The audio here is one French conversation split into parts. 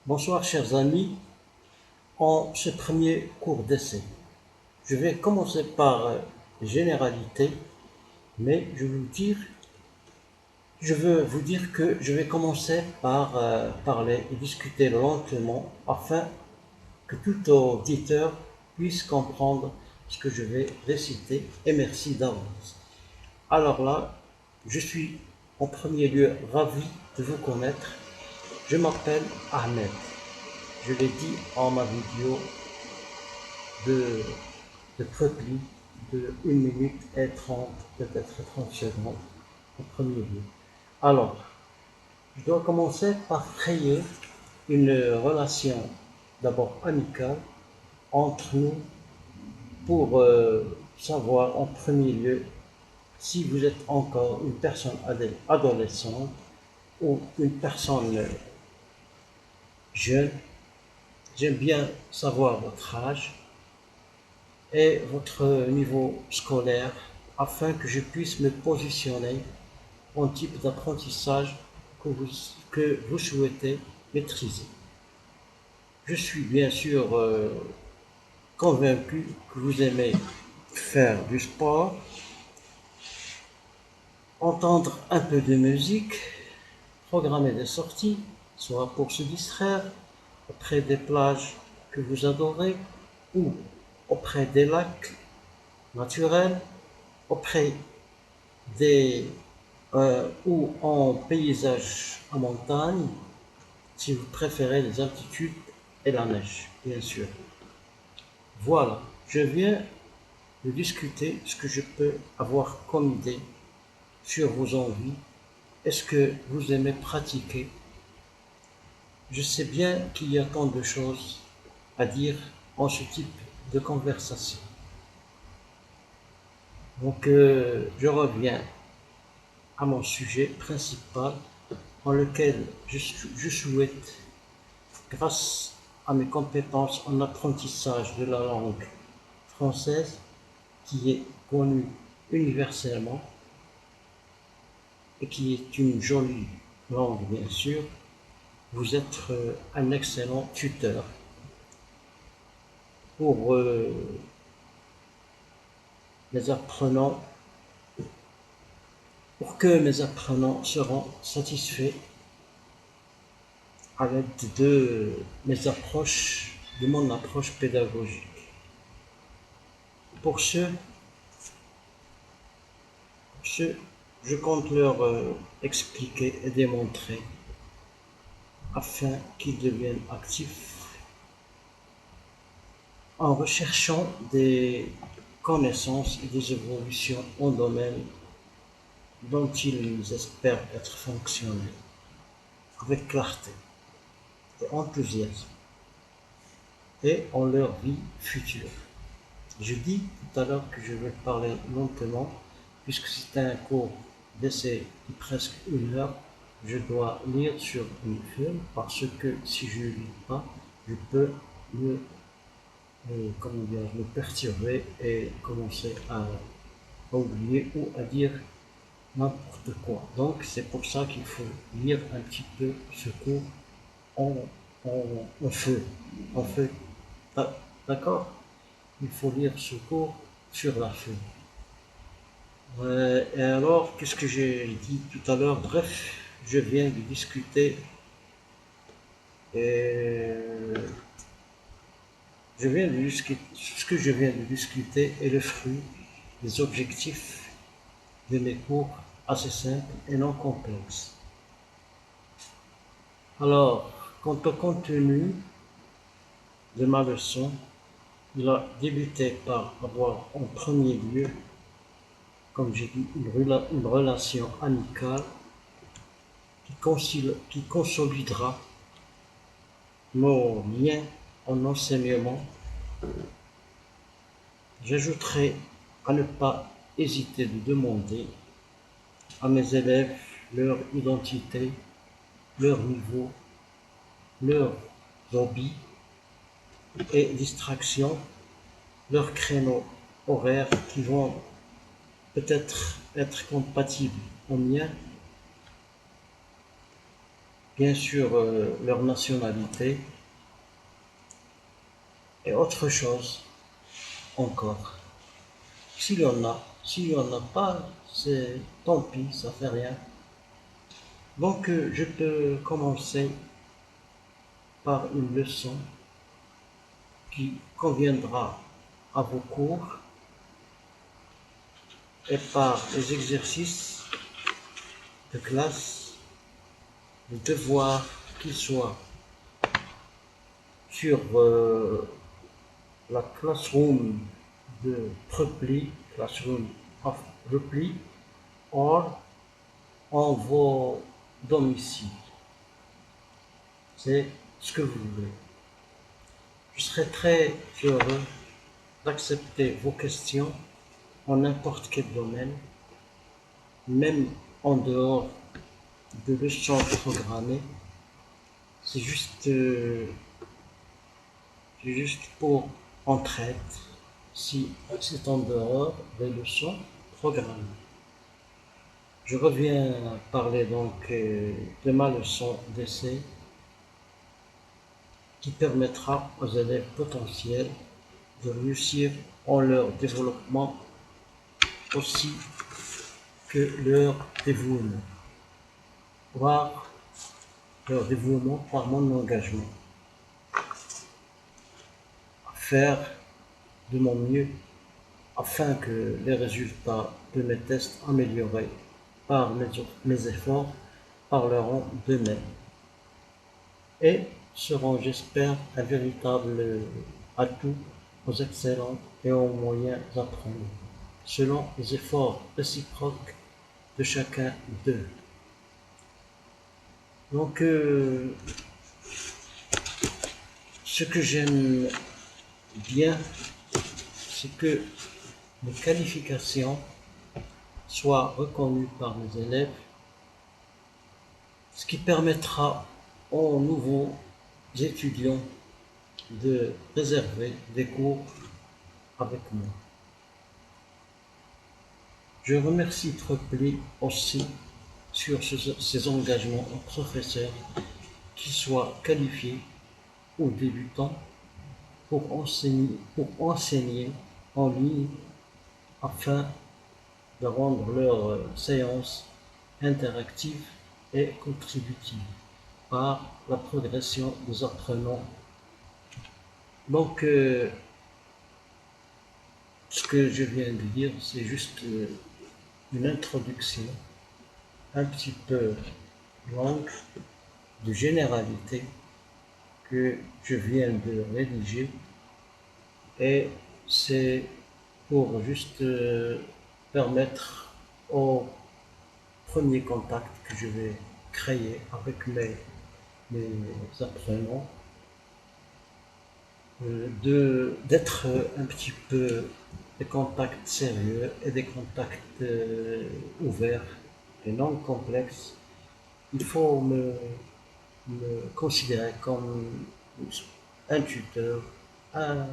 Bonsoir chers amis, en ce premier cours d'essai, je vais commencer par les généralités, mais je veux vous dire que je vais commencer par parler et discuter lentement afin que tout auditeur puisse comprendre ce que je vais réciter et merci d'avance. Alors là, je suis en premier lieu ravi de vous connaître. Je m'appelle Ahmed. Je l'ai dit en ma vidéo de, de peu plus de 1 minute et 30, peut-être 30 secondes en premier lieu. Alors, je dois commencer par créer une relation d'abord amicale entre nous pour savoir en premier lieu si vous êtes encore une personne adolescente ou une personne jeune. J'aime bien savoir votre âge et votre niveau scolaire afin que je puisse me positionner en type d'apprentissage que vous souhaitez maîtriser. Je suis bien sûr convaincu que vous aimez faire du sport, entendre un peu de musique, programmer des sorties, soit pour se distraire, auprès des plages que vous adorez ou auprès des lacs naturels, auprès des ou en paysage en montagne, si vous préférez les altitudes et la neige, bien sûr. Voilà, je viens de discuter ce que je peux avoir comme idée sur vos envies. Est-ce que vous aimez pratiquer? Je sais bien qu'il y a tant de choses à dire en ce type de conversation. Donc, je reviens à mon sujet principal dans lequel je souhaite, grâce à mes compétences en apprentissage de la langue française, qui est connue universellement et qui est une jolie langue bien sûr, vous êtes un excellent tuteur pour les apprenants, pour que mes apprenants seront satisfaits à l'aide de mon approche pédagogique. Pour ce, je compte leur expliquer et démontrer afin qu'ils deviennent actifs en recherchant des connaissances et des évolutions en domaine dont ils espèrent être fonctionnels avec clarté et enthousiasme et en leur vie future. Je dis tout à l'heure que je vais parler lentement puisque c'est un cours d'essai de presque 1 heure. Je dois lire sur une feuille parce que si je ne lis pas, je peux me, me perturber et commencer à oublier ou à dire n'importe quoi. Donc c'est pour ça qu'il faut lire un petit peu ce cours en, en feu. En feu. D'accord? Il faut lire ce cours sur la feuille. Et alors, qu'est-ce que j'ai dit tout à l'heure? Bref, je viens de discuter et ce que je viens de discuter est le fruit des objectifs de mes cours assez simples et non complexes. Alors, quant au contenu de ma leçon, il a débuté par avoir en premier lieu, comme j'ai dit, une relation amicale qui consolidera nos liens en enseignement. J'ajouterai à ne pas hésiter de demander à mes élèves leur identité, leur niveau, leurs hobbies et distractions, leurs créneaux horaires qui vont peut-être être compatibles aux miens. bien sûr leur nationalité et autre chose encore. S'il y en a pas, c'est tant pis, ça fait rien. Donc je peux commencer par une leçon qui conviendra à vos cours et par les exercices de classe, les devoirs, qu'ils soient sur la classroom de Preply, classroom of Preply, ou en vos domiciles. C'est ce que vous voulez. Je serai très heureux d'accepter vos questions en n'importe quel domaine, même en dehors de leçons programmées. C'est juste pour entraide, si c'est en dehors des leçons programmées. Je reviens parler donc de ma leçon d'essai qui permettra aux élèves potentiels de réussir en leur développement aussi que leur dévouement, voire leur dévouement par mon engagement à faire de mon mieux afin que les résultats de mes tests améliorés par mes efforts parleront d'eux-mêmes et seront, j'espère, un véritable atout aux excellents et aux moyens d'apprendre, selon les efforts réciproques de chacun d'eux. Donc, ce que j'aime bien, c'est que mes qualifications soient reconnues par mes élèves, ce qui permettra aux nouveaux étudiants de réserver des cours avec moi. Je remercie Preply aussi sur ses engagements aux professeurs, qu'ils soient qualifiés ou débutants, pour enseigner en ligne afin de rendre leurs séances interactives et contributives par la progression des apprenants. Donc, ce que je viens de dire, c'est juste une introduction un petit peu longue de généralité que je viens de rédiger et c'est pour juste permettre au premier contact que je vais créer avec mes apprenants d'être un petit peu des contacts sérieux et des contacts ouverts et non complexes. Il faut me considérer comme un tuteur, un,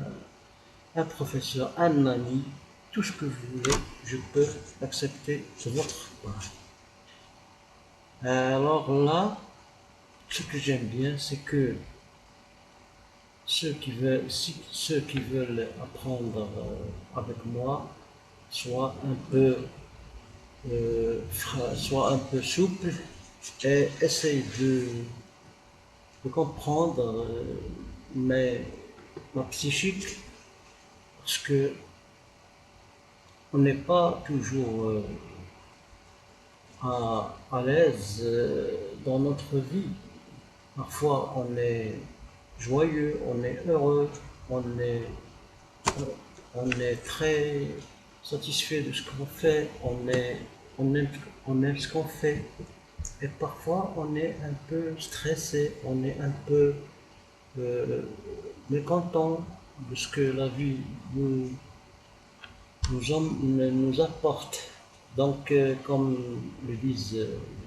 un professeur, un ami, tout ce que vous voulez, je peux accepter de votre part. Alors là, ce que j'aime bien, c'est que ceux qui veulent apprendre avec moi soient un peu souples et essayent de comprendre ma psychique parce que on n'est pas toujours à l'aise dans notre vie. Parfois on est joyeux, on est heureux, on est, on est très satisfait de ce qu'on fait, on aime ce qu'on fait. Et parfois on est un peu stressé, on est un peu euh, mécontent de ce que la vie nous apporte. Donc, comme le disent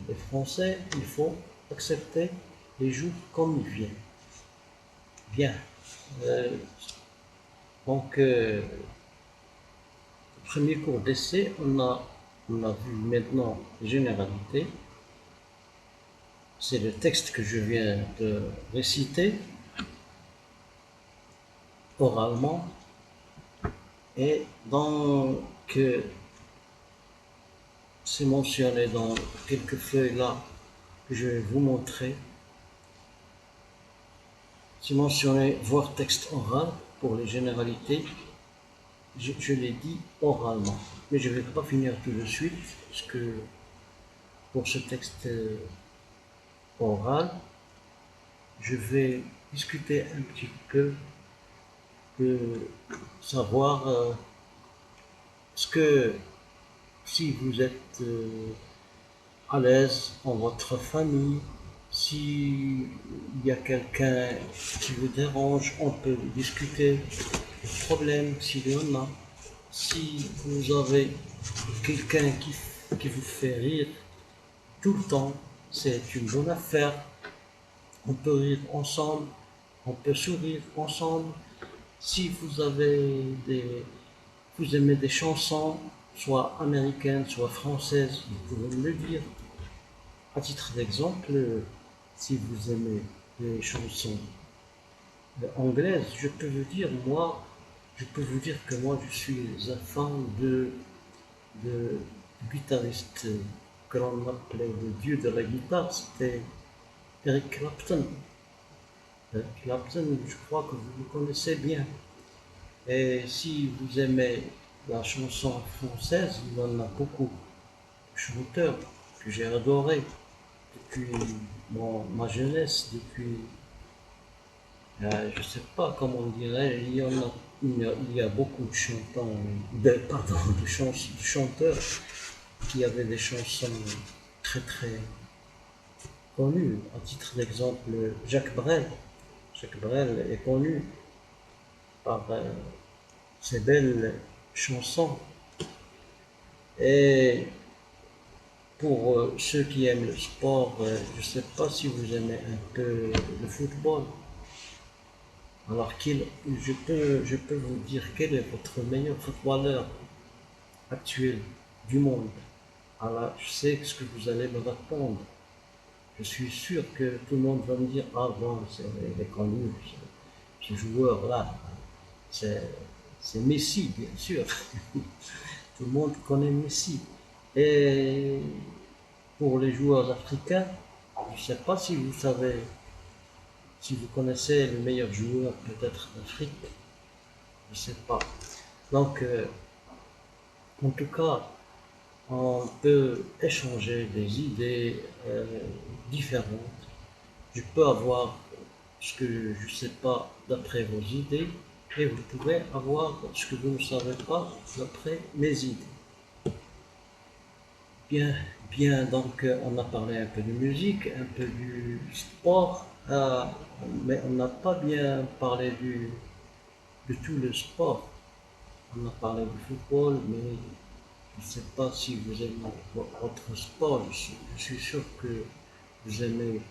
les Français, il faut accepter les jours comme ils viennent. Bien. Euh, donc, premier cours d'essai, on a vu maintenant les généralités. C'est le texte que je viens de réciter oralement et donc c'est mentionné dans quelques feuilles là que je vais vous montrer. C'est mentionné voir texte oral pour les généralités. Je l'ai dit oralement, mais je ne vais pas finir tout de suite parce que pour ce texte oral, je vais discuter un petit peu de savoir ce que si vous êtes à l'aise en votre famille, s'il y a quelqu'un qui vous dérange, on peut discuter des problèmes s'il y en a. Si vous avez quelqu'un qui vous fait rire tout le temps, c'est une bonne affaire. On peut rire ensemble, on peut sourire ensemble. Si vous aimez des chansons, soit américaines, soit françaises, vous pouvez me le dire. À titre d'exemple, si vous aimez les chansons anglaises, je peux vous dire que moi, je suis un fan de guitariste que l'on appelait le dieu de la guitare, c'était Eric Clapton. Eric Clapton, je crois que vous le connaissez bien. Et si vous aimez la chanson française, il y en a beaucoup de chanteurs que j'ai adorés depuis ma jeunesse, depuis, je ne sais pas comment on dirait, il y a beaucoup de chantants, de chanteurs qui avaient des chansons très très connues. À titre d'exemple, Jacques Brel. Jacques Brel est connu par ses belles chansons. Et pour ceux qui aiment le sport, je ne sais pas si vous aimez un peu le football. Alors, je peux vous dire quel est votre meilleur footballeur actuel du monde. Alors, je sais ce que vous allez me répondre. Je suis sûr que tout le monde va me dire, ah bon, il est connu, ce joueur-là. C'est Messi, bien sûr. Tout le monde connaît Messi. Et pour les joueurs africains, je ne sais pas si vous savez, si vous connaissez le meilleur joueur peut-être d'Afrique, je ne sais pas. Donc, en tout cas, on peut échanger des idées différentes. Je peux avoir ce que je ne sais pas d'après vos idées et vous pouvez avoir ce que vous ne savez pas d'après mes idées. Bien, bien, donc on a parlé un peu de musique, un peu du sport, mais on n'a pas bien parlé de tout le sport. On a parlé du football, mais je ne sais pas si vous aimez votre sport. Je suis sûr que vous aimez,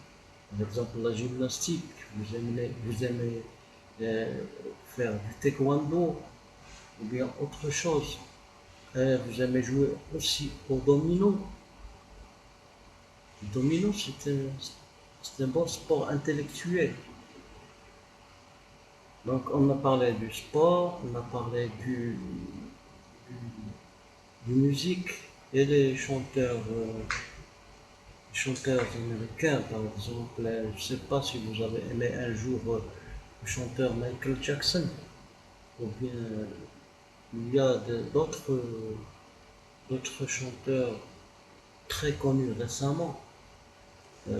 par exemple, la gymnastique, vous aimez faire du taekwondo ou bien autre chose. Vous aimez jouer aussi au domino. Le domino, c'est un bon sport intellectuel. Donc, on a parlé du sport, on a parlé du musique et les chanteurs américains, par exemple. Je ne sais pas si vous avez aimé un jour le chanteur Michael Jackson, ou bien il y a d'autres chanteurs très connus récemment. Euh,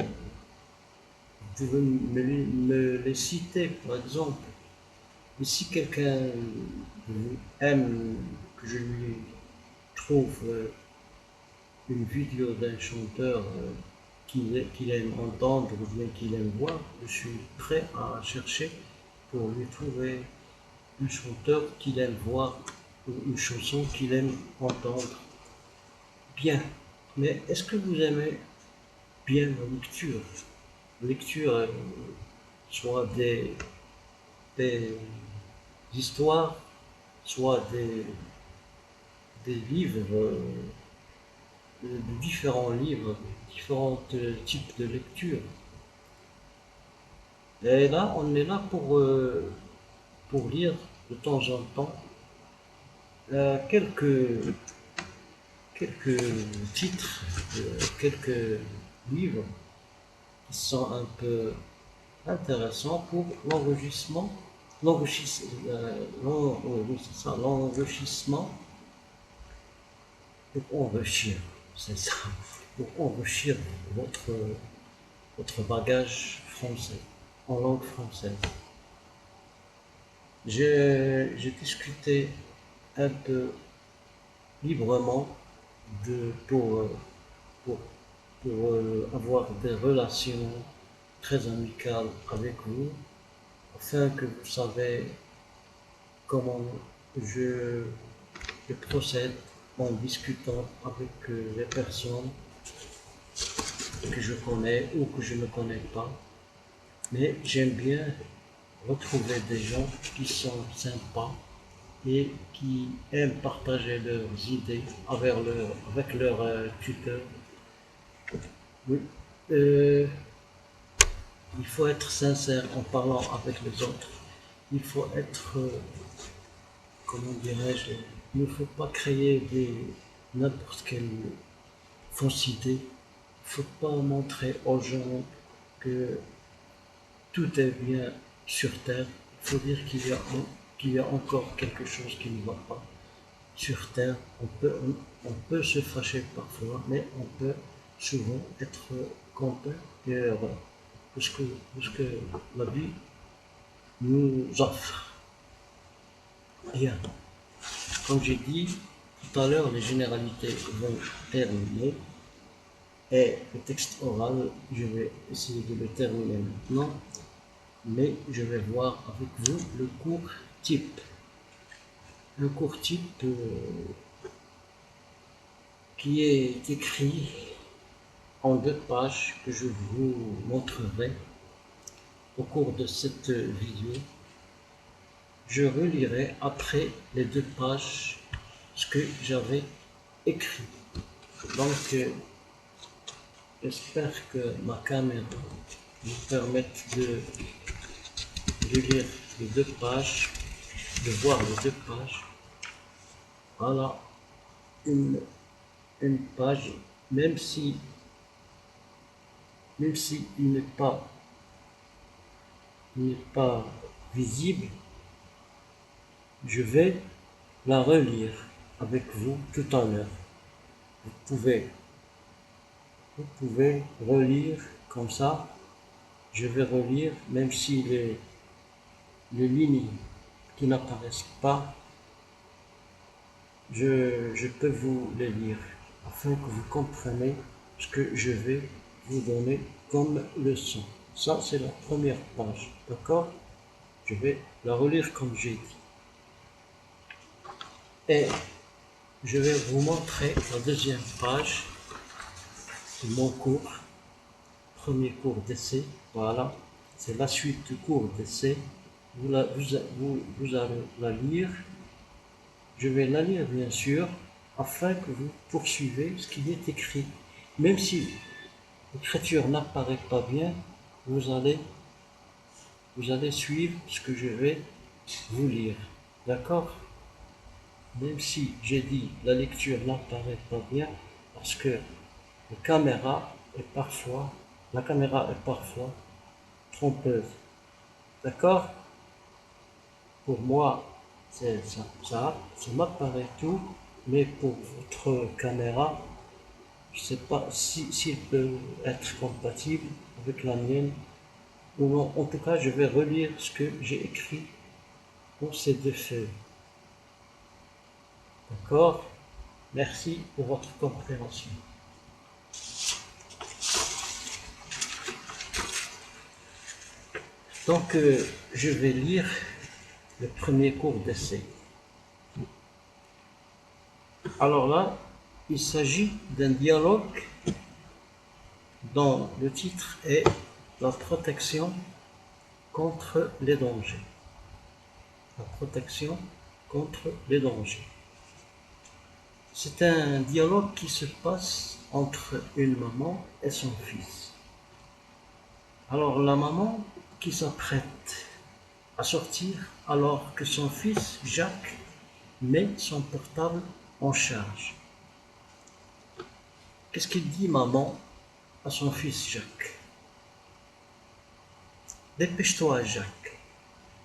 vous pouvez me les citer, par exemple. Et si quelqu'un aime que je lui trouve une vidéo d'un chanteur qu'il aime entendre ou bien qu'il aime voir, je suis prêt à chercher pour lui trouver un chanteur qu'il aime voir ou une chanson qu'il aime entendre. Bien, mais est-ce que vous aimez bien la lecture? La lecture, soit des histoires, soit des livres de différents livres, différents types de lecture. Et là, on est là pour lire de temps en temps quelques titres, quelques livres qui sont un peu intéressants pour l'enrichissement, oui, c'est ça, l'enrichissement, pour enrichir, c'est ça, pour enrichir votre, votre bagage français, en langue française. J'ai discuté un peu librement pour, pour avoir des relations très amicales avec vous, afin que vous savez comment je, je procède en discutant avec les personnes que je connais ou que je ne connais pas. Mais j'aime bien retrouver des gens qui sont sympas et qui aiment partager leurs idées avec leur tuteur. Oui. Euh, il faut être sincère en parlant avec les autres. Il faut être, comment dirais-je, il ne faut pas créer n'importe quelle fausse idée. Il ne faut pas montrer aux gens que tout est bien sur Terre. Il faut dire qu'il y a encore quelque chose qui ne va pas. Sur Terre, on peut se fâcher parfois, mais on peut souvent être content et heureux de ce que la vie nous offre. Bien, comme j'ai dit tout à l'heure, les généralités vont terminer et le texte oral, je vais essayer de le terminer maintenant, mais je vais voir avec vous le cours type. Le cours type qui est écrit en 2 pages que je vous montrerai au cours de cette vidéo. Je relirai après les 2 pages ce que j'avais écrit. Donc, j'espère que ma caméra me permette de lire les 2 pages, de voir les 2 pages. Voilà une, une page, même si, même si il n'est pas visible, je vais la relire avec vous tout à l'heure. Vous pouvez, vous pouvez relire comme ça. Je vais relire, même si les lignes qui n'apparaissent pas, je peux vous les lire afin que vous compreniez ce que je vais vous donner comme leçon. Ça, c'est la première page, d'accord? Je vais la relire comme j'ai dit. Et je vais vous montrer la deuxième page de mon cours, premier cours d'essai. Voilà, c'est la suite du cours d'essai. Vous allez la lire. Je vais la lire bien sûr, afin que vous poursuivez ce qui est écrit. Même si l'écriture n'apparaît pas bien, vous allez suivre ce que je vais vous lire. D'accord? Même si j'ai dit la lecture n'apparaît pas bien, parce que la caméra est parfois trompeuse. D'accord? Pour moi, ça m'apparaît tout, mais pour votre caméra, je ne sais pas s'il peut être compatible avec la mienne ou non. En tout cas, je vais relire ce que j'ai écrit dans ces 2 feuilles. D'accord? Merci pour votre compréhension. Donc, je vais lire le premier cours d'essai. Alors là, il s'agit d'un dialogue dont le titre est La protection contre les dangers. La protection contre les dangers. C'est un dialogue qui se passe entre une maman et son fils. Alors la maman qui s'apprête à sortir alors que son fils Jacques met son portable en charge. Qu'est-ce qu'il dit maman à son fils Jacques? Dépêche-toi Jacques,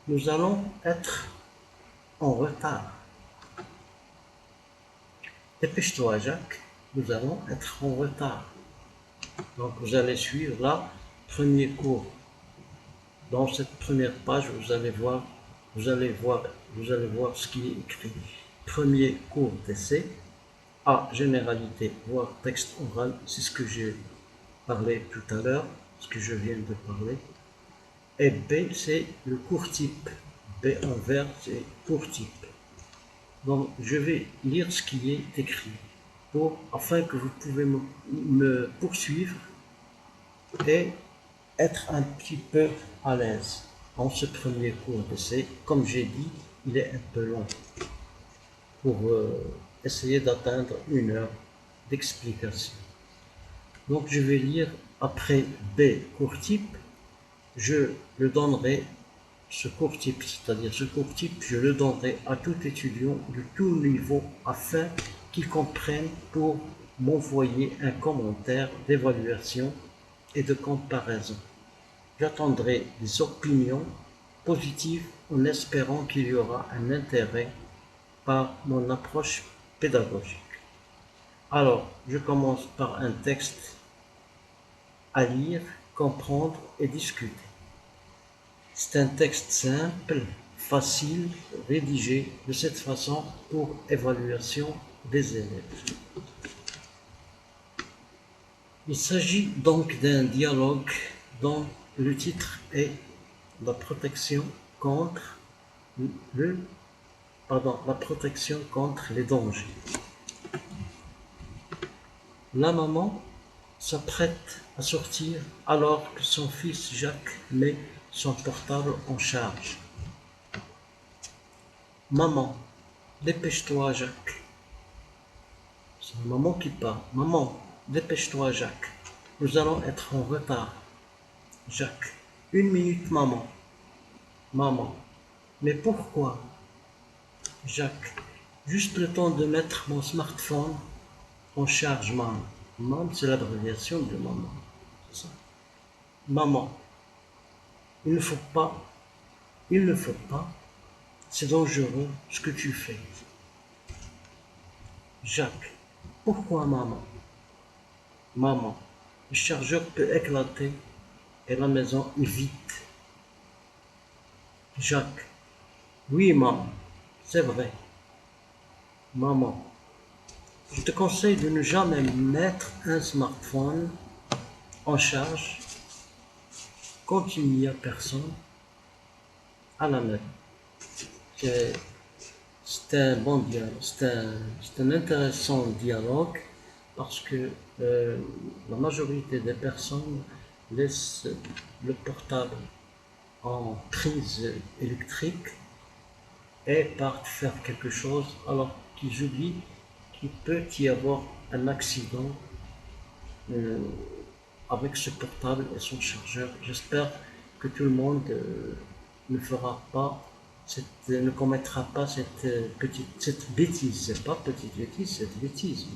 nous allons être en retard. Dépêche-toi Jacques, nous allons être en retard. Donc vous allez suivre là, premier cours. Dans cette première page, vous allez voir ce qui est écrit. Premier cours d'essai. A, généralité, voire texte oral, c'est ce que j'ai parlé tout à l'heure, ce que je viens de parler. Et B, c'est le cours type. B en vert, c'est cours type. Donc, je vais lire ce qui est écrit afin que vous pouvez me poursuivre et être un petit peu à l'aise en ce premier cours d'essai. Comme j'ai dit, il est un peu long pour essayer d'atteindre 1 heure d'explication. Donc je vais lire après B cours type, je le donnerai, ce cours type, c'est-à-dire ce cours type, je le donnerai à tout étudiant de tout niveau afin qu'il comprenne pour m'envoyer un commentaire d'évaluation et de comparaison. J'attendrai des opinions positives en espérant qu'il y aura un intérêt par mon approche pédagogique. Alors, je commence par un texte à lire, comprendre et discuter. C'est un texte simple, facile, rédigé de cette façon pour évaluation des élèves. Il s'agit donc d'un dialogue dont le titre est la protection contre les dangers. La maman s'apprête à sortir alors que son fils Jacques met son portable en charge. Maman, dépêche-toi Jacques. C'est la maman qui parle. Maman, dépêche-toi Jacques. Nous allons être en retard. Jacques, 1 minute maman. Maman, mais pourquoi? Jacques, juste le temps de mettre mon smartphone en charge, maman. Maman, c'est l'abréviation de maman. C'est ça. Maman, il ne faut pas, c'est dangereux ce que tu fais. Jacques, pourquoi maman? Maman, le chargeur peut éclater et la maison est vide. Jacques, oui maman, c'est vrai. Maman, je te conseille de ne jamais mettre un smartphone en charge quand il n'y a personne à la maison. C'est un bon dialogue, c'est un intéressant dialogue parce que la majorité des personnes laissent le portable en prise électrique et partent faire quelque chose alors qu'ils oublient qu'il peut y avoir un accident avec ce portable et son chargeur. J'espère que tout le monde ne commettra pas cette bêtise. C'est pas petite bêtise, c'est bêtise.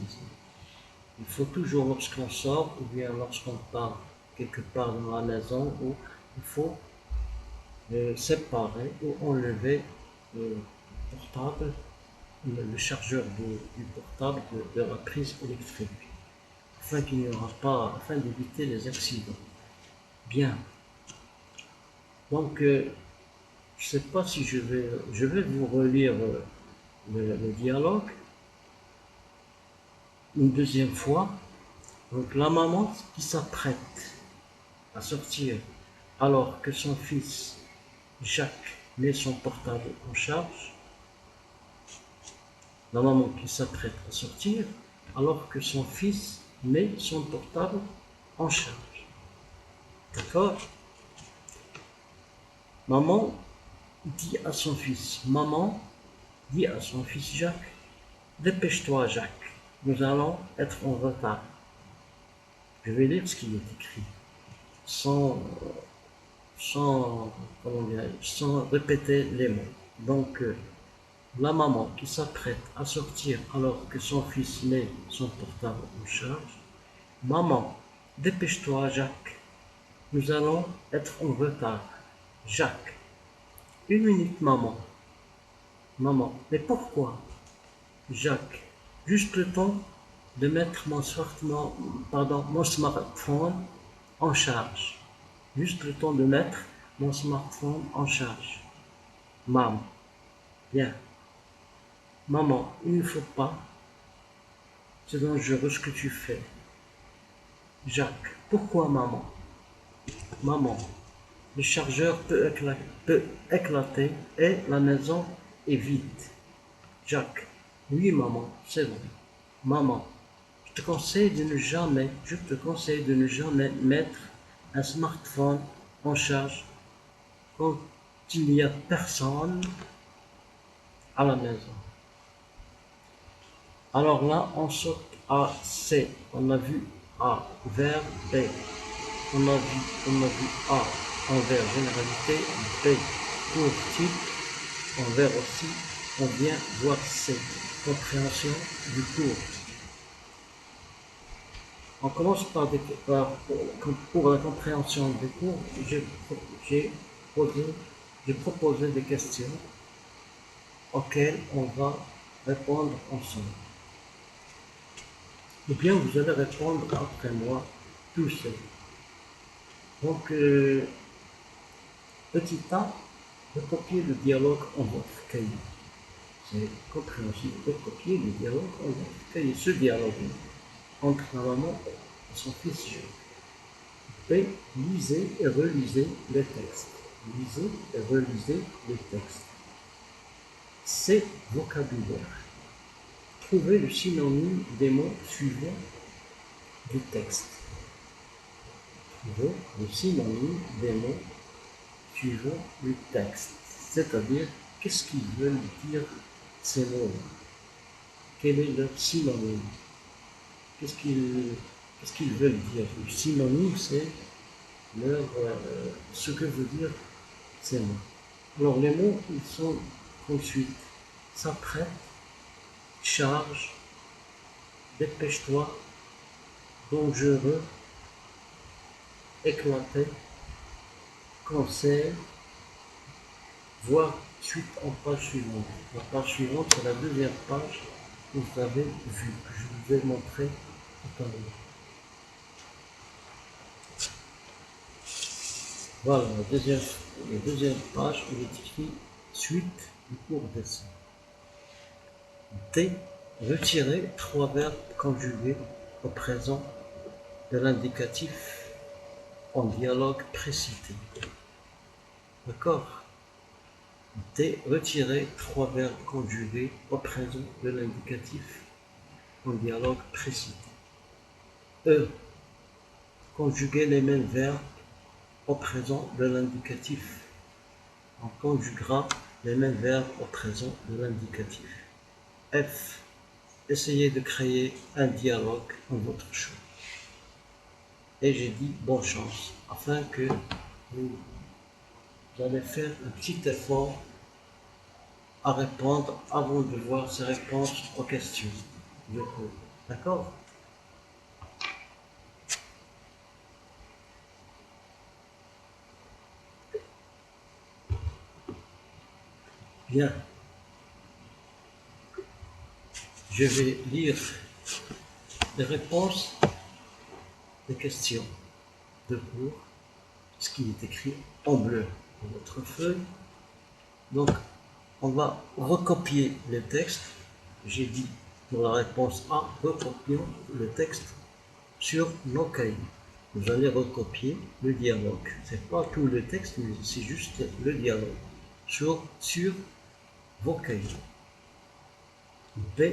Il faut toujours, lorsqu'on sort ou bien lorsqu'on part quelque part dans la maison, où il faut séparer ou enlever le portable, le chargeur du portable de la prise électrique, afin d'éviter les accidents. Bien. Donc, je ne sais pas si je vais vous relire le dialogue une deuxième fois. Donc, la maman qui s'apprête à sortir alors que son fils Jacques met son portable en charge. La maman qui s'apprête à sortir alors que son fils met son portable en charge. D'accord? Maman dit à son fils Jacques, dépêche-toi Jacques, nous allons être en retard. Je vais lire ce qui est écrit, sans, sans répéter les mots. Donc, la maman qui s'apprête à sortir alors que son fils met son portable en charge. Maman, dépêche-toi, Jacques. Nous allons être en retard. Jacques. Une minute, maman. Maman. Mais pourquoi? Jacques. Juste le temps de mettre mon smartphone en charge. Juste le temps de mettre mon smartphone en charge. Maman. Bien. Maman, il ne faut pas. C'est dangereux ce que tu fais. Jacques. Pourquoi, maman? Maman. Le chargeur peut éclater et la maison est vide. Jacques. Oui, maman, c'est vrai. Maman, je te conseille de ne jamais mettre un smartphone en charge quand il n'y a personne à la maison. Alors là, on saute à C. On a vu A vers B. On a vu A envers généralité, B pour type, envers aussi. On vient voir C, compréhension du cours. On commence pour la compréhension du cours. J'ai proposé des questions auxquelles on va répondre ensemble. Ou bien vous allez répondre après moi tout seul. Donc, petit A, recopier le dialogue en votre cahier. C'est compréhensible de copier le dialogue en votre cahier. Ce dialogue entre la maman et son fils Jacques. B. Lisez et relisez les textes. Lisez et relisez les textes. C. Vocabulaire. Trouvez le synonyme des mots suivants du texte. Trouvez le synonyme des mots suivants du texte. C'est-à-dire, qu'est-ce qu'ils veulent dire ces mots? Quel est leur synonyme? Qu'est-ce qu'ils veulent dire? Le synonyme, c'est ce que veut dire ces mots. Alors, les mots, ils sont comme suit. S'apprête, charge, dépêche-toi, dangereux, éclater, conseil, voir suite en page suivante. La page suivante, c'est la deuxième page que vous avez vue, que je vous ai montré tout à l'heure. Voilà, la deuxième page, il est écrit suite du cours d'essai. D. Retirer 3 verbes conjugués au présent de l'indicatif en dialogue précité. D'accord? D. Retirer 3 verbes conjugués au présent de l'indicatif en dialogue précité. E. Conjuguer les mêmes verbes au présent de l'indicatif. On conjuguera les mêmes verbes au présent de l'indicatif. F. Essayez de créer un dialogue en votre choix. Et j'ai dit bonne chance, afin que vous allez faire un petit effort à répondre avant de voir ces réponses aux questions du cours. D'accord? Bien. Je vais lire les réponses des questions de cours, ce qui est écrit en bleu dans votre feuille. Donc, on va recopier le texte. J'ai dit pour la réponse A, recopions le texte sur nos cahiers. Vous allez recopier le dialogue. C'est pas tout le texte, mais c'est juste le dialogue sur vos cahiers. B.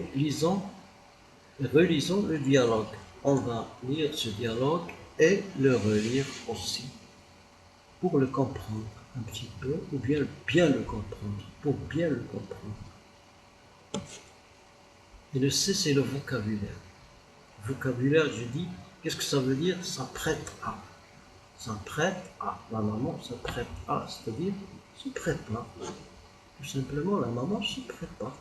Relisons le dialogue. On va lire ce dialogue et le relire aussi pour le comprendre un petit peu, ou bien le comprendre, pour bien le comprendre. Et le C, c'est le vocabulaire. Vocabulaire, je dis, qu'est-ce que ça veut dire? Ça prête à. Ça prête à. La maman se prête à, c'est-à-dire, se prête pas. Tout simplement, la maman se prête pas.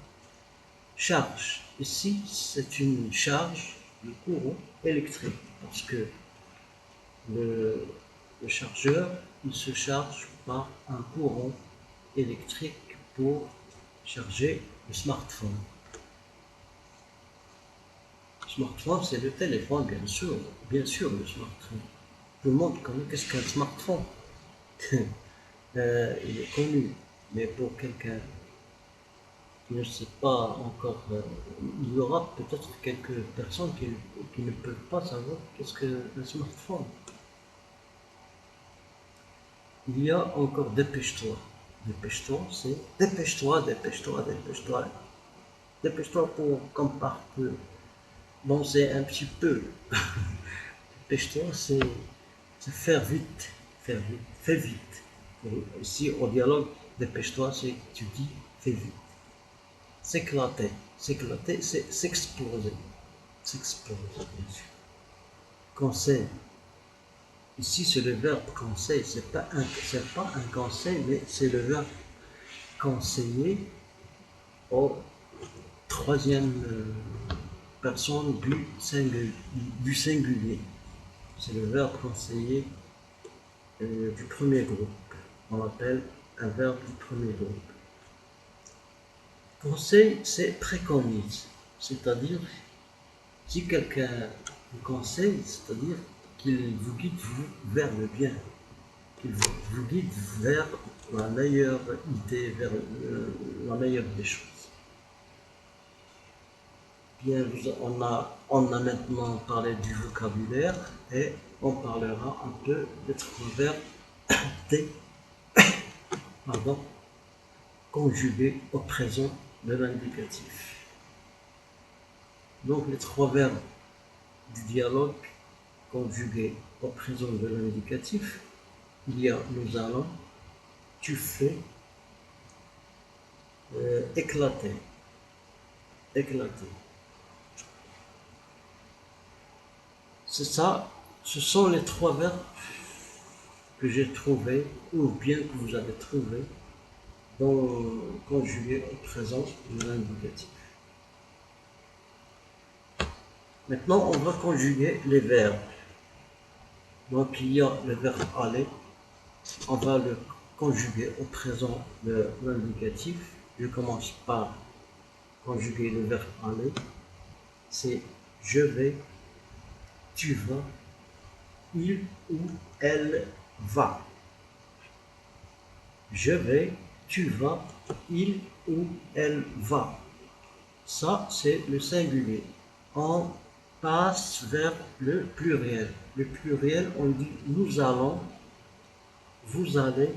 Charge. Ici, c'est une charge de courant électrique. Parce que le chargeur, il se charge par un courant électrique pour charger le smartphone. Le smartphone, c'est le téléphone, bien sûr. Bien sûr, le smartphone. Tout le monde connaît qu'est-ce qu'un smartphone. Il est connu. Mais pour quelqu'un qui ne sait pas encore, il y aura peut-être quelques personnes qui ne peuvent pas savoir qu'est-ce qu'un smartphone. Il y a encore dépêche-toi. Dépêche-toi, c'est dépêche-toi, dépêche-toi, dépêche-toi. Dépêche-toi pour qu'on parte danser un petit peu. Dépêche-toi, c'est faire vite, faire vite, fais vite. Et ici, au dialogue, dépêche-toi, c'est tu dis fais vite. S'éclater, s'éclater, c'est s'exploser. S'exploser, bien sûr. Conseil. Ici, c'est le verbe conseil. C'est pas un conseil, mais c'est le verbe conseiller au troisième personne du singulier. C'est le verbe conseiller du premier groupe. On l'appelle un verbe du premier groupe. Conseil, c'est préconise. C'est-à-dire, si quelqu'un vous conseille, c'est-à-dire qu'il vous guide vers le bien, qu'il vous guide vers la meilleure idée, vers la meilleure des choses. Bien, on a maintenant parlé du vocabulaire et on parlera un peu des trois verbes conjugués au présent de l'indicatif. Donc les trois verbes du dialogue conjugués au présent de l'indicatif, il y a nous allons, tu fais, éclater, éclater. C'est ça, ce sont les trois verbes que j'ai trouvés, ou bien que vous avez trouvés, conjugués au présent de l'indicatif. Maintenant, on va conjuguer les verbes. Donc, il y a le verbe aller. On va le conjuguer au présent de l'indicatif. Je commence par conjuguer le verbe aller. C'est je vais, tu vas, il ou elle va. Je vais, tu vas, il ou elle va. Ça, c'est le singulier. On passe vers le pluriel. Le pluriel, on dit nous allons, vous allez,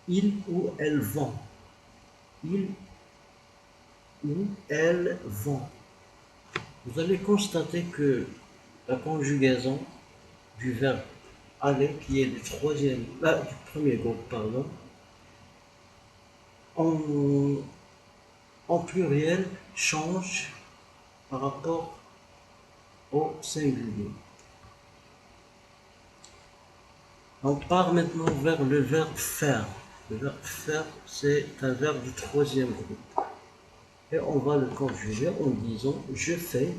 ils ou elles vont. Ils ou elles vont. Vous allez constater que la conjugaison du verbe aller, qui est du premier groupe, pardon, en pluriel change par rapport au singulier. On part maintenant vers le verbe faire. Le verbe faire, c'est un verbe du troisième groupe. Et on va le conjuguer en disant je fais,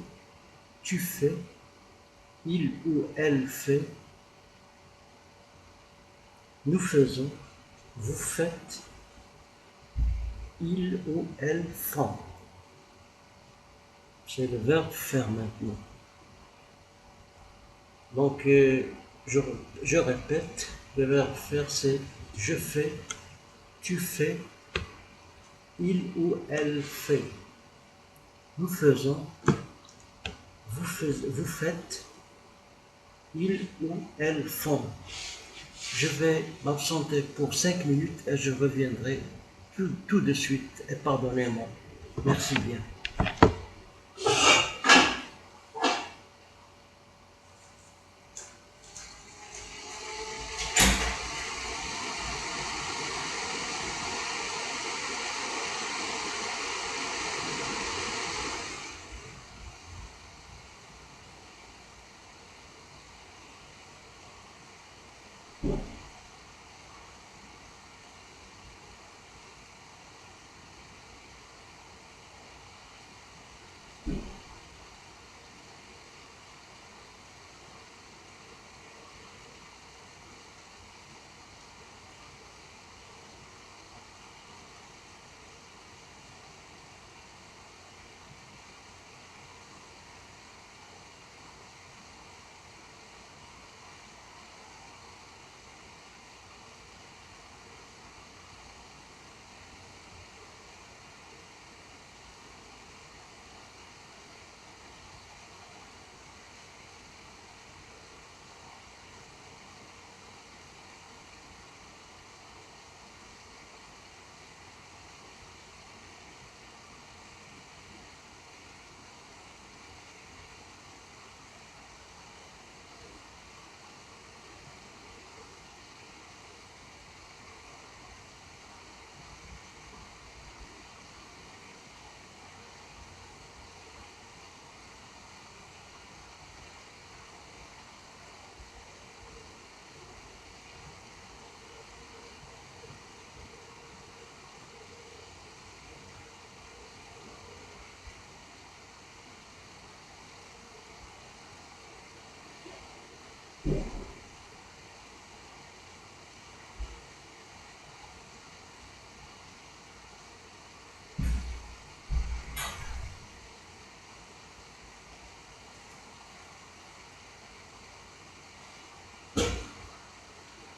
tu fais, il ou elle fait, nous faisons, vous faites, il ou elle font. C'est le verbe faire maintenant. Donc, je répète, le verbe faire, c'est je fais, tu fais, il ou elle fait. Nous faisons, vous faites, ils ou elles font. Je vais m'absenter pour 5 minutes et je reviendrai tout de suite. Et pardonnez-moi. Merci bien.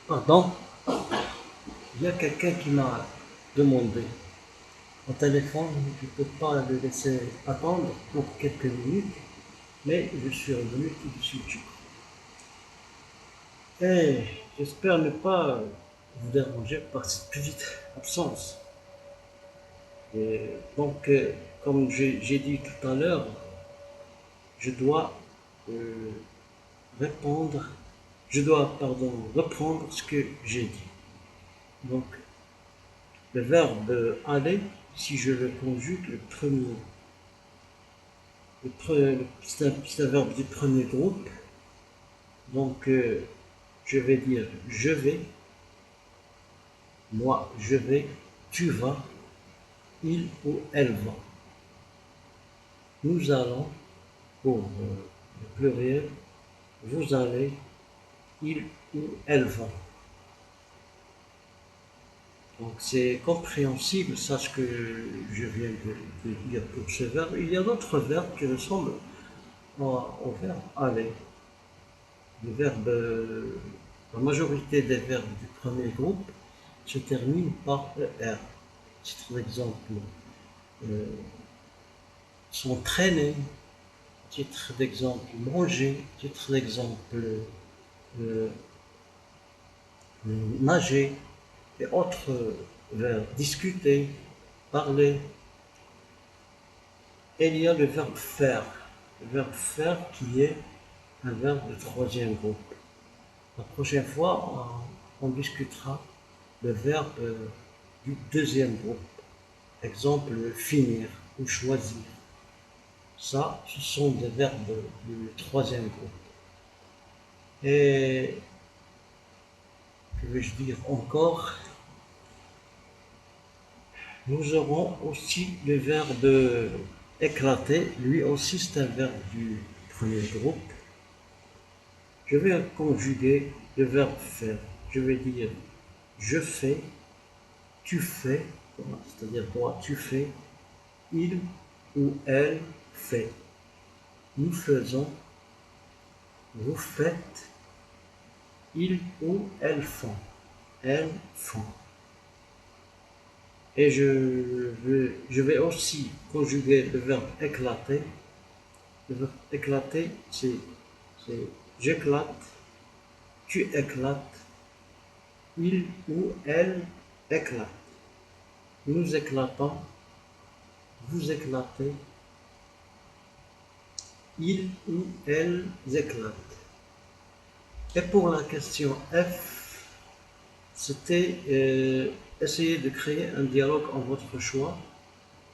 Pardon, il y a quelqu'un qui m'a demandé au téléphone, je ne peux pas le laisser attendre pour quelques minutes, mais je suis revenu tout de suite. Et j'espère ne pas vous déranger par cette petite absence. Et donc, comme j'ai dit tout à l'heure, je dois euh, répondre, reprendre ce que j'ai dit. Donc, le verbe aller, si je le conjugue, c'est un verbe du premier groupe. Donc, je vais dire je vais, moi je vais, tu vas, il ou elle va. Nous allons, pour le pluriel, vous allez, il ou elle va. Donc c'est compréhensible, ça ce que je viens de dire pour ce verbe. Il y a d'autres verbes qui ressemblent au verbe aller. La majorité des verbes du premier groupe se terminent par ER. Titre d'exemple, euh, s'entraîner, titre d'exemple, manger, titre d'exemple, euh, nager, et autres verbes, discuter, parler. Et il y a le verbe faire. Le verbe faire qui est un verbe de troisième groupe. La prochaine fois, on discutera le verbe du deuxième groupe. Exemple, finir ou choisir. Ça, ce sont des verbes du troisième groupe. Et que vais-je dire encore? Nous aurons aussi le verbe éclater. Lui aussi, c'est un verbe du premier groupe. Je vais conjuguer le verbe faire. Je vais dire je fais, tu fais, c'est-à-dire toi tu fais, il ou elle fait. Nous faisons, vous faites, ils ou elles font. Elles font. Et je vais aussi conjuguer le verbe éclater. Le verbe éclater, c'est j'éclate, tu éclates, il ou elle éclate. Nous éclatons, vous éclatez, ils ou elles éclatent. Et pour la question F, c'était essayer de créer un dialogue en votre choix.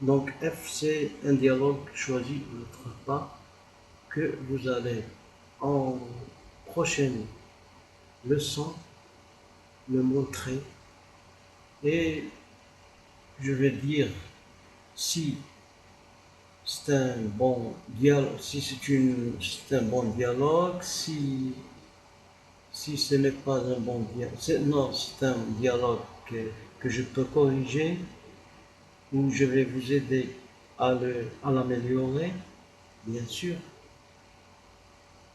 Donc F, c'est un dialogue choisi de votre part que vous allez en prochaine leçon me montrer et je vais dire si c'est un bon dialogue, si c'est un bon dialogue, si ce n'est pas un bon dialogue, non, c'est un dialogue que je peux corriger ou je vais vous aider à l'améliorer, bien sûr.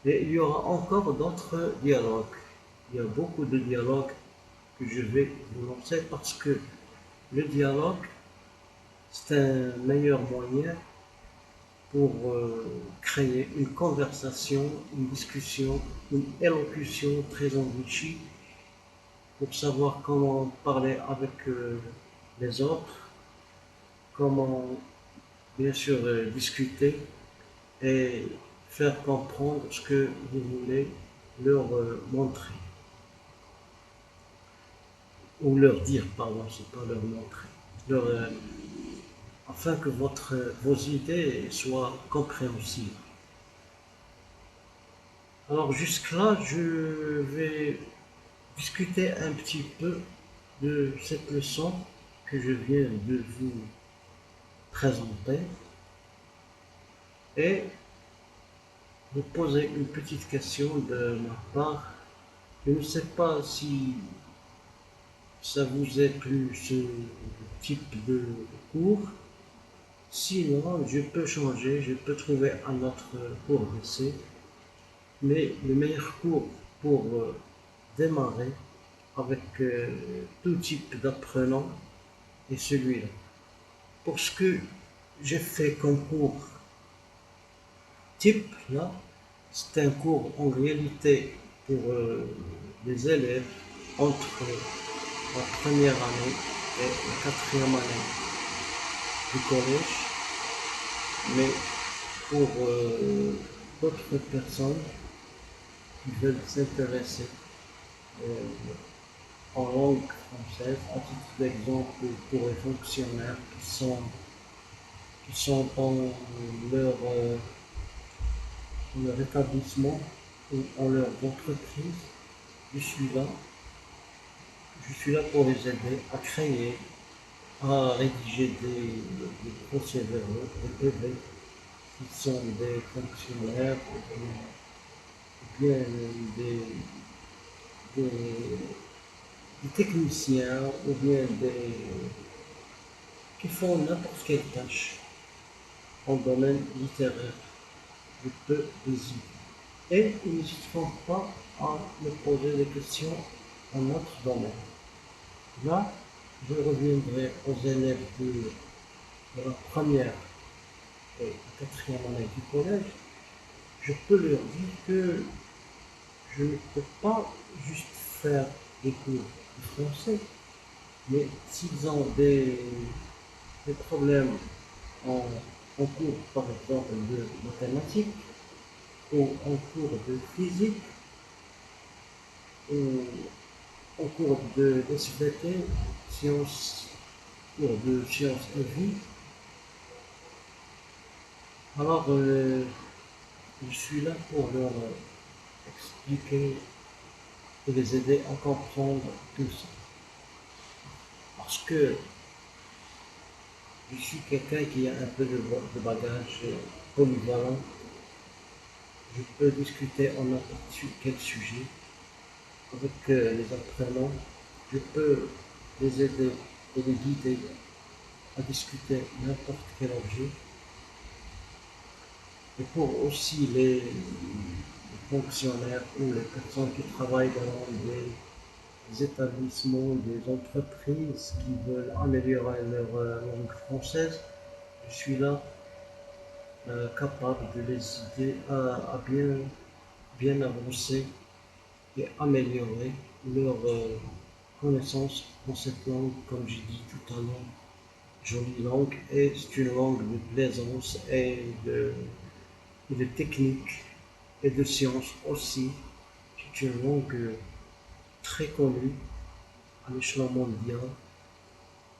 Et il y aura encore d'autres dialogues. Il y a beaucoup de dialogues que je vais vous lancer parce que le dialogue, c'est un meilleur moyen pour créer une conversation, une discussion, une élocution très enrichie pour savoir comment parler avec les autres, comment bien sûr discuter et faire comprendre ce que vous voulez leur montrer. Ou leur dire, pardon, c'est pas leur montrer. Leur, afin que vos idées soient compréhensibles. Alors jusque-là, je vais discuter un petit peu de cette leçon que je viens de vous présenter et vous poser une petite question de ma part Je ne sais pas si ça vous est plu ce type de cours. Sinon, je peux changer, je peux trouver un autre cours d'essai. Mais le meilleur cours pour démarrer avec tout type d'apprenant est celui-là. Pour ce que j'ai fait comme cours type, là, c'est un cours en réalité pour les élèves entre la première année et la quatrième année du collège, mais pour d'autres personnes qui veulent s'intéresser euh, en langue française, à titre d'exemple pour les fonctionnaires qui sont leur, euh, dans leur établissement ou en leur entreprise, je suis là. Je suis là pour les aider à créer, à rédiger des procès-verbaux, des PV, qui sont des fonctionnaires ou bien des, des, des techniciens ou bien qui font n'importe quelle tâche en domaine littéraire. Je peux les aider. Et ils n'hésiteront pas à me poser des questions en notre domaine. Là, je reviendrai aux élèves de la première et la quatrième année du collège. Je peux leur dire que je ne peux pas juste faire des cours de français, mais s'ils ont des problèmes en, en cours, par exemple, de mathématiques ou en cours de physique ou en cours de SVT, sciences, cours de sciences de vie, alors je suis là pour leur expliquer et les aider à comprendre tout ça. Parce que je suis quelqu'un qui a un peu de bagage polyvalent. Je peux discuter en n'importe quel sujet avec les apprenants. Je peux les aider et les guider à discuter n'importe quel objet. Et pour aussi les fonctionnaires ou les personnes qui travaillent dans des établissements, des entreprises qui veulent améliorer leur langue française, je suis là capable de les aider à bien avancer et améliorer leur connaissance dans cette langue, comme j'ai dit tout à l'heure, jolie langue, et c'est une langue de plaisance et de technique et de science aussi. C'est une langue très connue à l'échelon mondial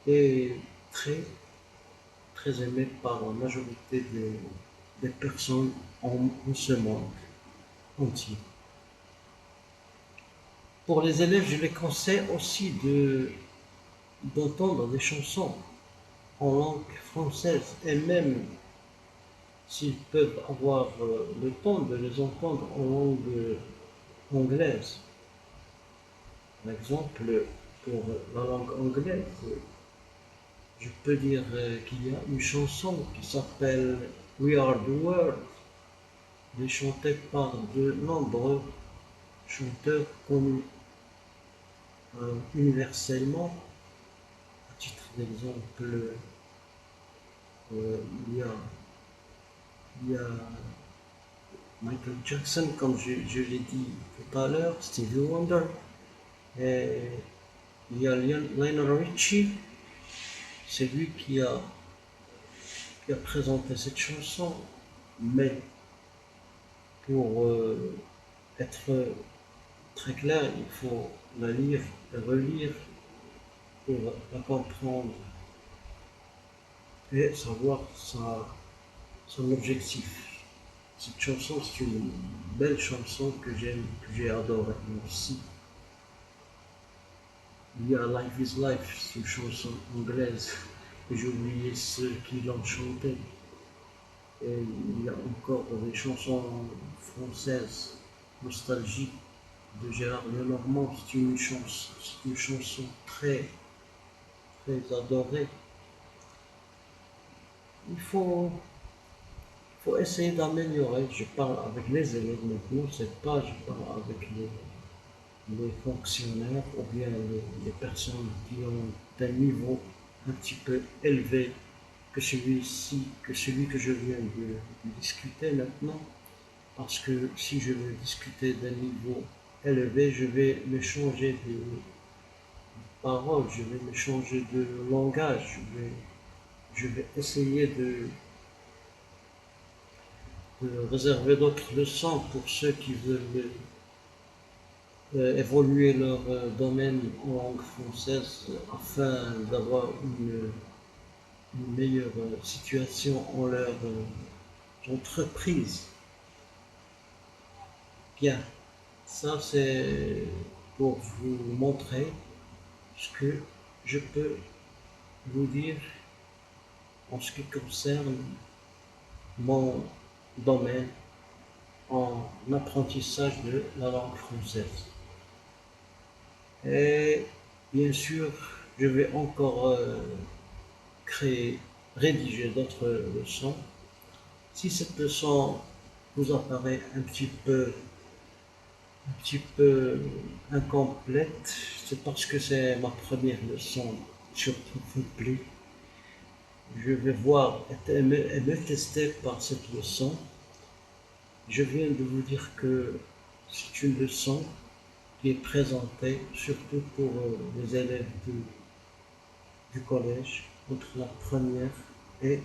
et très, très aimée par la majorité des personnes en ce monde entier. Pour les élèves, je les conseille aussi d'entendre des chansons en langue française et même s'ils peuvent avoir le temps de les entendre en langue anglaise. Par exemple, pour la langue anglaise, je peux dire qu'il y a une chanson qui s'appelle We Are the World, elle est chantée par de nombreux chanteurs connus universellement. À titre d'exemple, euh, il y a, il y a Michael Jackson, comme je l'ai dit tout à l'heure, Stevie Wonder, et il y a Lionel Richie, c'est lui qui a présenté cette chanson, mais pour être très clair, il faut la lire et relire pour la comprendre et savoir son objectif. Cette chanson, c'est une belle chanson que j'aime, que j'ai adorée aussi. Il y a Life is Life, c'est une chanson anglaise, et j'ai oublié ceux qui l'ont chantée. Et il y a encore des chansons françaises nostalgiques de Gérard Lenormand. C'est une chanson très, très adorée. Il faut essayer d'améliorer. Je parle avec les élèves maintenant, c'est pas, je parle avec les fonctionnaires ou bien les personnes qui ont un niveau un petit peu élevé que celui-ci, que celui que je viens de discuter maintenant. Parce que si je veux discuter d'un niveau élevé, je vais me changer de parole, je vais me changer de langage, je vais essayer de réserver d'autres leçons pour ceux qui veulent évoluer leur domaine en langue française afin d'avoir une meilleure situation en leur entreprise. Bien, ça c'est pour vous montrer ce que je peux vous dire en ce qui concerne mon domaine en apprentissage de la langue française. Et bien sûr, je vais encore créer, rédiger d'autres leçons. Si cette leçon vous apparaît un petit peu incomplète, c'est parce que c'est ma première leçon sur Public. Je vais voir et me tester par cette leçon. Je viens de vous dire que c'est une leçon qui est présentée surtout pour les élèves du collège entre la première et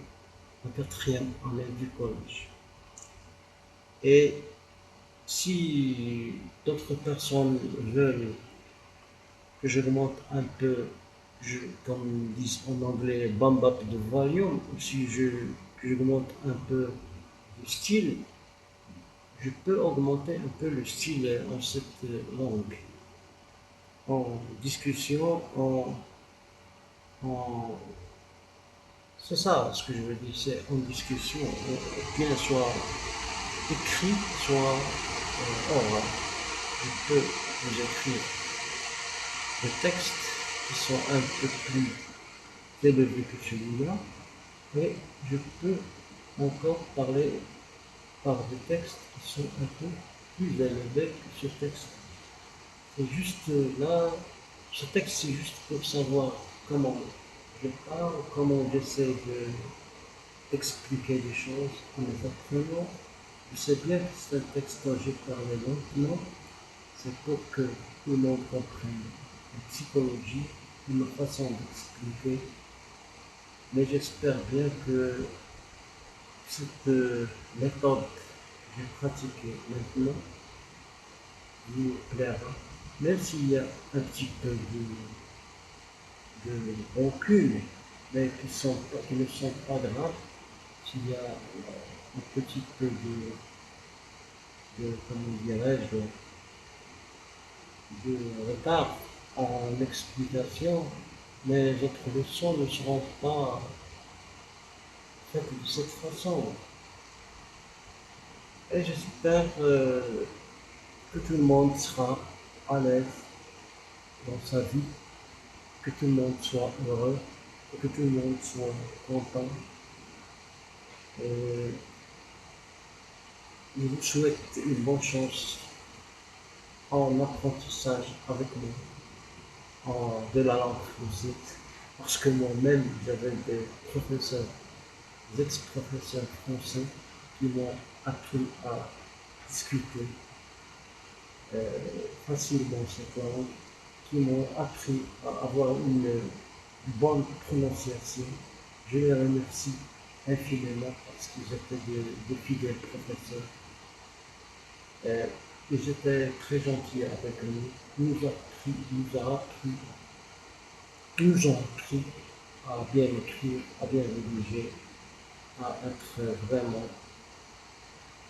la quatrième année du collège. Et si d'autres personnes veulent que j'augmente un peu, comme ils disent en anglais, bump up the volume, ou si que j'augmente un peu le style, je peux augmenter un peu le style en cette langue. En discussion, en c'est ça ce que je veux dire, c'est en discussion, bien soit écrit, soit oral. Je peux vous écrire des textes qui sont un peu plus élevés que celui-là, et je peux encore parler par des textes qui sont un peu plus élevés que ce texte. C'est juste là, ce texte c'est juste pour savoir comment je parle, comment j'essaie d'expliquer les choses en les apprenant. Je sais bien que c'est un texte dont j'ai parlé lentement, c'est pour que tout le monde comprenne la psychologie, une façon d'expliquer, mais j'espère bien que cette méthode que j'ai pratiquée maintenant vous plaira, même s'il y a un petit peu de rancune, mais qui ne sont pas graves, s'il y a un petit peu comment dirais-je, de retard en explication, mais autres leçons ne seront pas faites de cette façon. Et j'espère que tout le monde sera à l'aise dans sa vie, que tout le monde soit heureux, que tout le monde soit content. Et je vous souhaite une bonne chance en apprentissage avec moi de la langue française, parce que moi-même j'avais des professeurs, des ex-professeurs français qui m'ont appris à discuter facilement cette langue, qui m'ont appris à avoir une bonne prononciation. Je les remercie infiniment parce qu'ils étaient des fidèles professeurs. Ils étaient très gentils avec nous, nous ont appris à bien écrire, à bien rédiger, à être vraiment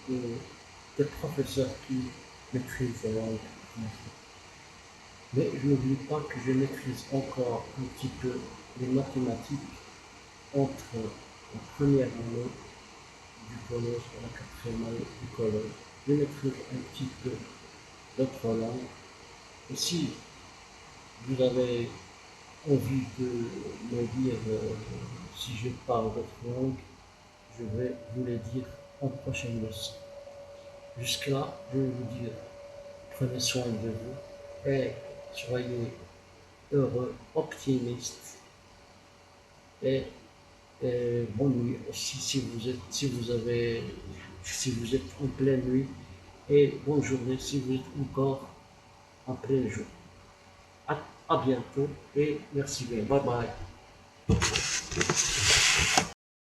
des professeurs qui maîtrisent la langue française. Mais je n'oublie pas que je maîtrise encore un petit peu les mathématiques entre la première année du collège et la quatrième année du collège. Je maîtrise un petit peu d'autres langues. Et si vous avez envie de me dire si je parle d'autres langues, je vais vous les dire en prochaine leçon. Jusque-là, je vais vous dire, prenez soin de vous et soyez heureux, optimistes et, et bonne nuit aussi si vous êtes en pleine nuit et bonne journée si vous êtes encore en plein jour. À, à bientôt et merci bien. Bye bye.